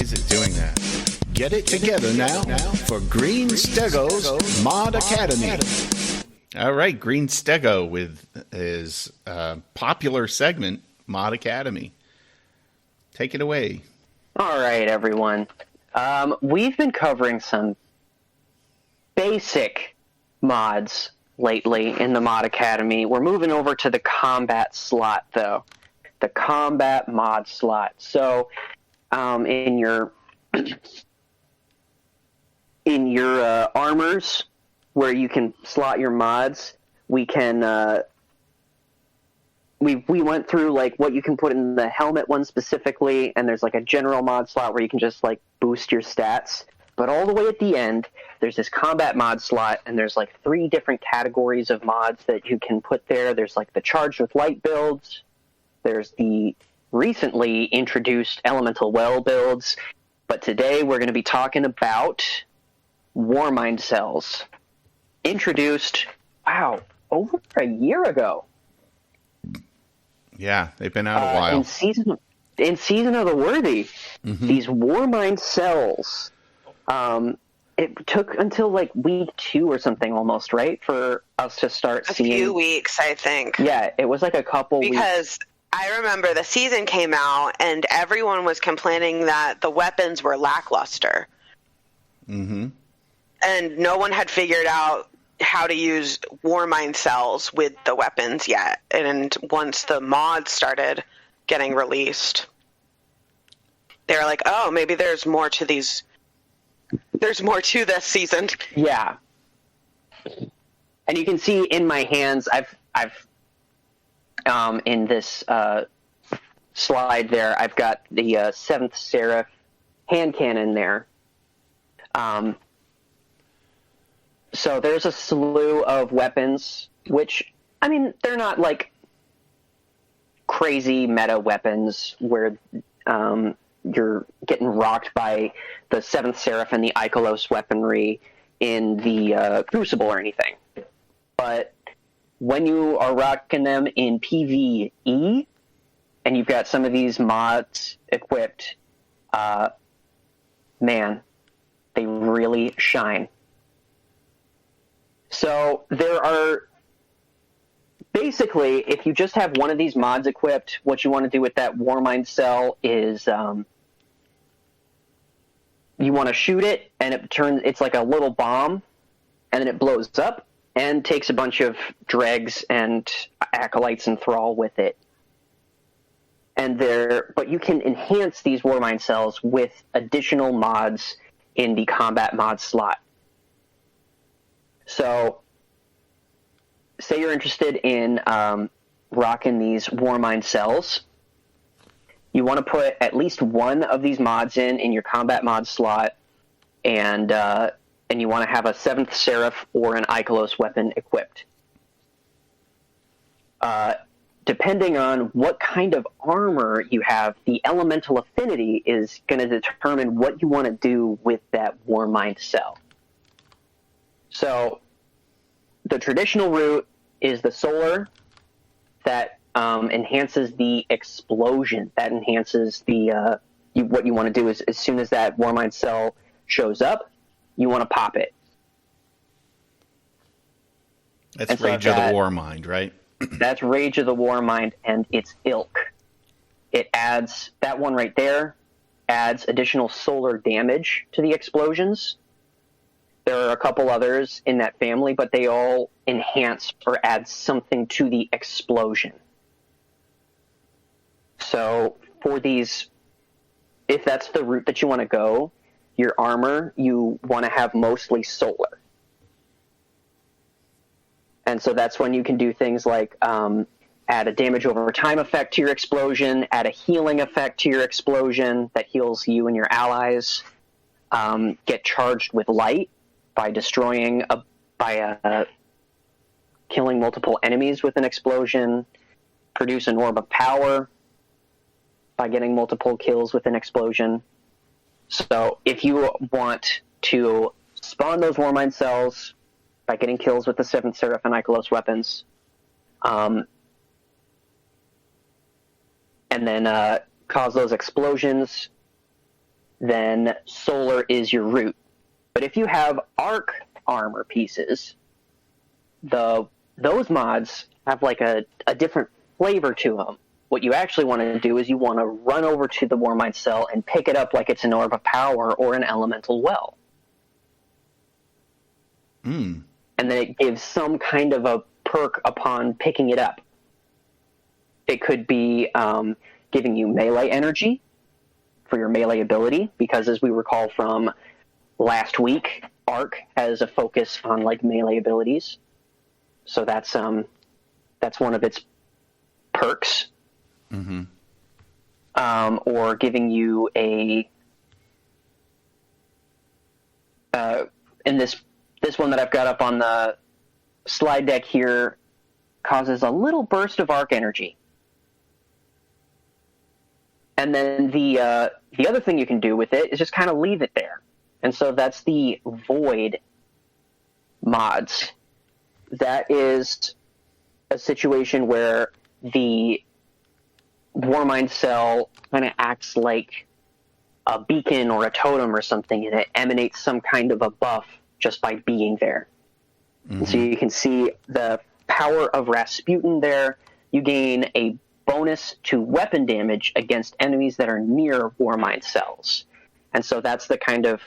is it doing that? Get it together now for Greenstego's Mod Academy. All right, Greenstego with his popular segment, Mod Academy. Take it away. All right, everyone. We've been covering some basic mods lately in the Mod Academy. We're moving over to the combat slot, though. The combat mod slot. So, in your armors, where you can slot your mods, we can we went through like what you can put in the helmet one specifically, and there's like a general mod slot where you can just like boost your stats. But all the way at the end, there's this combat mod slot, and there's like 3 different categories of mods that you can put there. There's like the charged with light builds. There's the recently introduced elemental well builds. But today we're going to be talking about Warmind cells. Introduced, over a year ago. Yeah, they've been out a while. In Season of the Worthy, these Warmind cells, it took until like week 2 or something almost, right, for us to start seeing. A few weeks, I think. Yeah, it was like a couple weeks. Because I remember the season came out and everyone was complaining that the weapons were lackluster. Mm-hmm. And no one had figured out how to use Warmind cells with the weapons yet. And once the mods started getting released, they were like, oh, maybe there's more to these. There's more to this season. Yeah. And you can see in my hands, I've in this slide there, I've got the 7th Seraph hand cannon there. So there's a slew of weapons, which, I mean, they're not like crazy meta weapons where you're getting rocked by the 7th Seraph and the Ikelos weaponry in the Crucible or anything. But when you are rocking them in PvE, and you've got some of these mods equipped, man, they really shine. So there are, basically, if you just have one of these mods equipped, what you want to do with that Warmind cell is you want to shoot it, and it's like a little bomb, and then it blows up and takes a bunch of dregs and acolytes and thrall with it. But you can enhance these Warmind cells with additional mods in the combat mod slot. So, say you're interested in rocking these Warmind cells. You want to put at least one of these mods in your combat mod slot, and you want to have a 7th Seraph or an Ikelos weapon equipped. Depending on what kind of armor you have, the elemental affinity is going to determine what you want to do with that Warmind cell. So, the traditional route is the solar that enhances the explosion. That enhances the what you want to do is as soon as that Warmind cell shows up, you want to pop it. That's Rage of the Warmind, right? That's Rage of the Warmind and its ilk. It adds, that one right there, adds additional solar damage to the explosions. There are a couple others in that family, but they all enhance or add something to the explosion. So for these, if that's the route that you want to go, your armor, you want to have mostly solar. And so that's when you can do things like add a damage over time effect to your explosion, add a healing effect to your explosion that heals you and your allies, get charged with light by killing multiple enemies with an explosion, produce an orb of power by getting multiple kills with an explosion. So if you want to spawn those Warmind cells by getting kills with the 7th Seraph and Ikelos weapons, and then cause those explosions then solar is your root. But if you have arc armor pieces, those mods have like a different flavor to them. What you actually want to do is you want to run over to the Warmind cell and pick it up like it's an orb of power or an elemental well. And then it gives some kind of a perk upon picking it up. It could be giving you melee energy for your melee ability, because as we recall from last week, Arc has a focus on like melee abilities. So that's one of its perks. Mm-hmm. Or giving you a in this one that I've got up on the slide deck here, causes a little burst of arc energy. And then the other thing you can do with it is just kind of leave it there. And so that's the Void mods. That is a situation where the Warmind cell kind of acts like a beacon or a totem or something, and it emanates some kind of a buff just by being there. Mm-hmm. So you can see the power of Rasputin there. You gain a bonus to weapon damage against enemies that are near Warmind cells. And so that's the kind of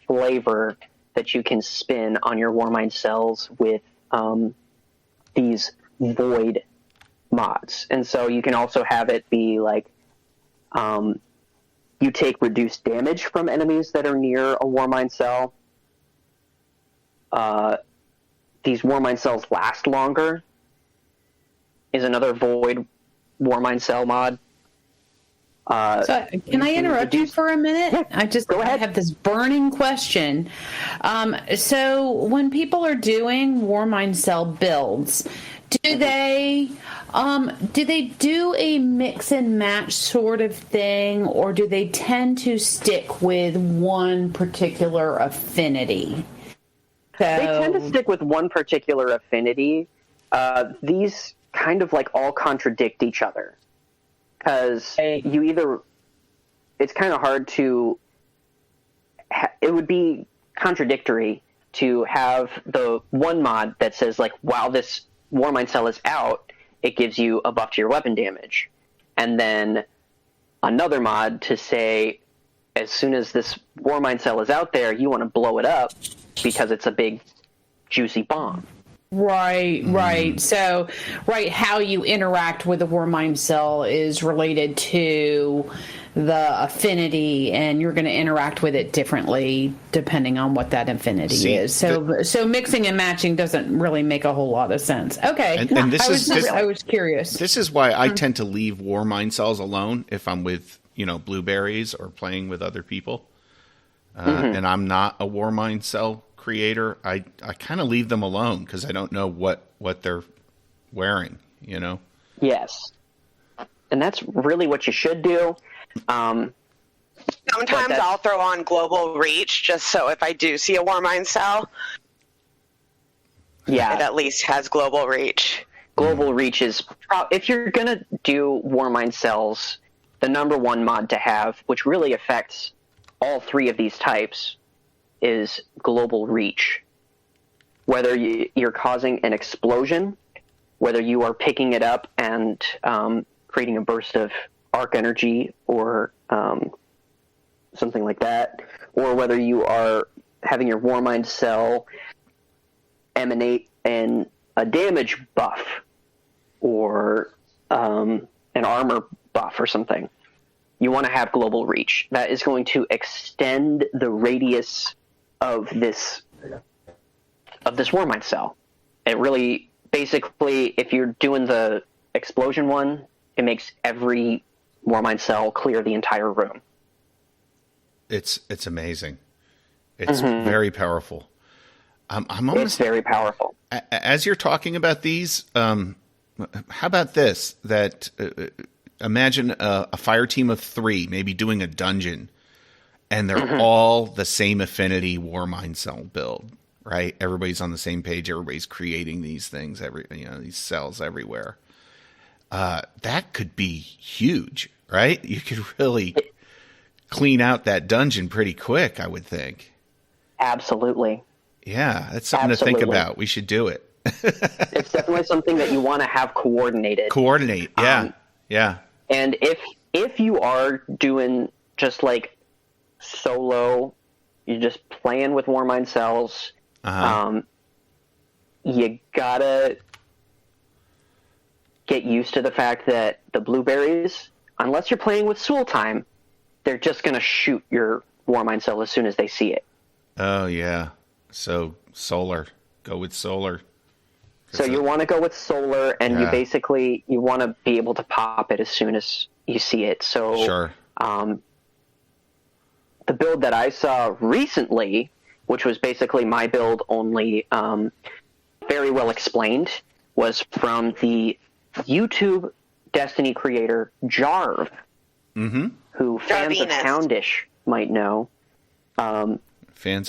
flavor that you can spin on your Warmind cells with these Void mods. And so you can also have it be like you take reduced damage from enemies that are near a Warmind cell. These Warmind cells last longer is another Void Warmind cell mod. So can I interrupt you for a minute? Yeah, go ahead. I have this burning question. So when people are doing Warmind cell builds, do they do a mix and match sort of thing, or do they tend to stick with one particular affinity? They tend to stick with one particular affinity. These kind of like all contradict each other. Because it's kind of hard to, it would be contradictory to have the one mod that says like, while this Warmind cell is out, it gives you a buff to your weapon damage. And then another mod to say, as soon as this Warmind cell is out there, you want to blow it up because it's a big, juicy bomb. Right. So, how you interact with the Warmind cell is related to the affinity, and you're going to interact with it differently depending on what that affinity is. So mixing and matching doesn't really make a whole lot of sense. Okay. And I was curious. This is why I tend to leave Warmind cells alone if I'm with, blueberries or playing with other people. And I'm not a Warmind cell creator. I kind of leave them alone because I don't know what they're wearing, Yes. And that's really what you should do. Sometimes I'll throw on global reach just so if I do see a Warmind cell, it at least has global reach. Global reach is, if you're going to do Warmind cells, the number one mod to have, which really affects all three of these types, is global reach. Whether you're causing an explosion, whether you are picking it up and creating a burst of arc energy or something like that, or whether you are having your Warmind cell emanate a damage buff or an armor buff or something, you want to have global reach. That is going to extend the radius of this Warmind cell. It really, basically, if you're doing the explosion one, it makes every Warmind cell clear the entire room. It's amazing. It's very powerful. It's very powerful. As you're talking about these, how about this? That imagine a fire team of 3, maybe doing a dungeon, and they're all the same affinity Warmind cell build, right? Everybody's on the same page. Everybody's creating these things, these cells everywhere. That could be huge, right? You could really clean out that dungeon pretty quick, I would think. Absolutely. Yeah, that's something to think about. We should do it. It's definitely something that you want to have coordinated. Coordinate, yeah. Yeah. And if you are doing just like solo, you're just playing with Warmind cells, you gotta get used to the fact that the blueberries, unless you're playing with Soul Time, they're just gonna shoot your Warmind cell as soon as they see it. Oh yeah. So solar. Go with solar. So you want to go with solar, and you want to be able to pop it as soon as you see it. So sure. The build that I saw recently, which was basically my build only very well explained, was from the YouTube Destiny creator Jarv, who fans of Houndish might know. Fans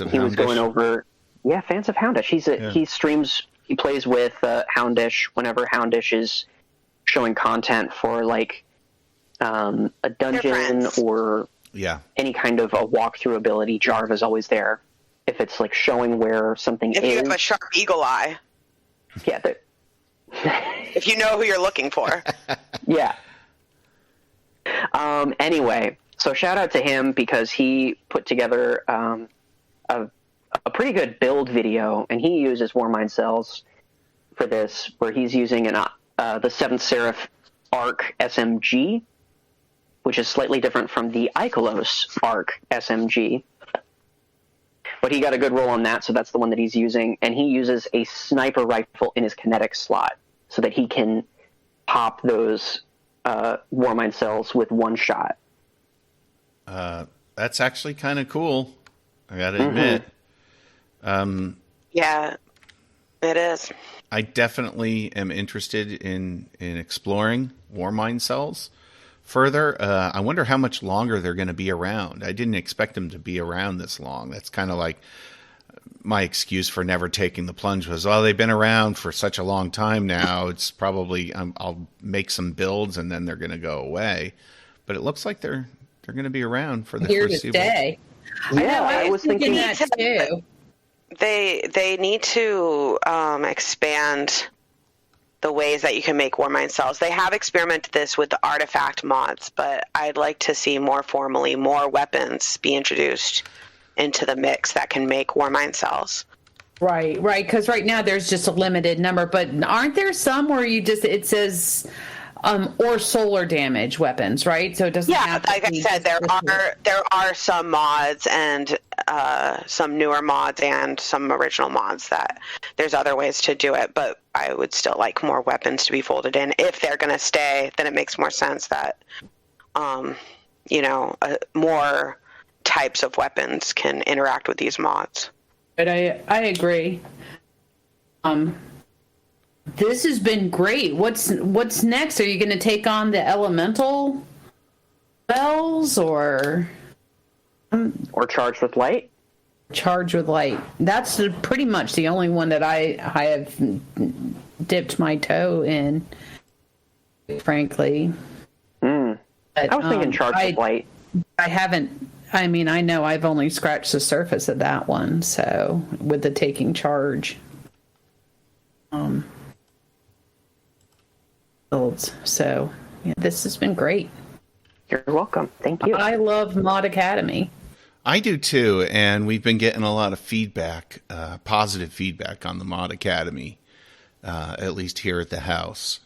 of Houndish? He was going over... Yeah, fans of Houndish. He streams... He plays with Houndish whenever Houndish is showing content for like a dungeon or any kind of a walkthrough ability. Jarv is always there. If it's like showing where something is. If you have a sharp eagle eye. Yeah. If you know who you're looking for. Yeah. Anyway, so shout out to him because he put together a pretty good build video, and he uses Warmind cells for this, where he's using the 7th Seraph Arc SMG, which is slightly different from the Ikelos Arc SMG. But he got a good roll on that, so that's the one that he's using, and he uses a sniper rifle in his kinetic slot so that he can pop those Warmind cells with one shot. That's actually kind of cool, I gotta admit. Yeah, it is. I definitely am interested in exploring Warmind cells further. I wonder how much longer they're going to be around. I didn't expect them to be around this long. That's kind of like my excuse for never taking the plunge was, well, they've been around for such a long time now. It's probably I'll make some builds and then they're going to go away. But it looks like they're going to be around for the foreseeable. Here to stay. Yeah, I was thinking that too. They need to expand the ways that you can make Warmind cells. They have experimented this with the artifact mods, but I'd like to see more formally more weapons be introduced into the mix that can make Warmind cells. Right, because right now there's just a limited number, but aren't there some where it says or solar damage weapons, right? So it doesn't have to like I said, there are some mods and some newer mods and some original mods that there's other ways to do it, but I would still like more weapons to be folded in. If they're going to stay, then it makes more sense that more types of weapons can interact with these mods. But I agree. This has been great. What's next? Are you going to take on the elemental spells or Charged with Light? Charged with Light. That's pretty much the only one that I have dipped my toe in, frankly. But, I was thinking Charged with Light. I haven't. I mean, I know I've only scratched the surface of that one. So with the taking charge. So yeah, this has been great. You're welcome. Thank you. I love Mod Academy. I do too, and we've been getting a lot of feedback, positive feedback on the Mod Academy, at least here at the house.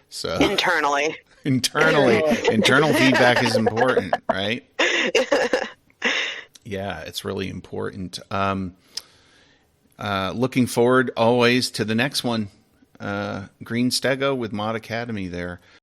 So internal feedback is important, right? Yeah, it's really important. Looking forward always to the next one. Greenstego with Mod Academy there.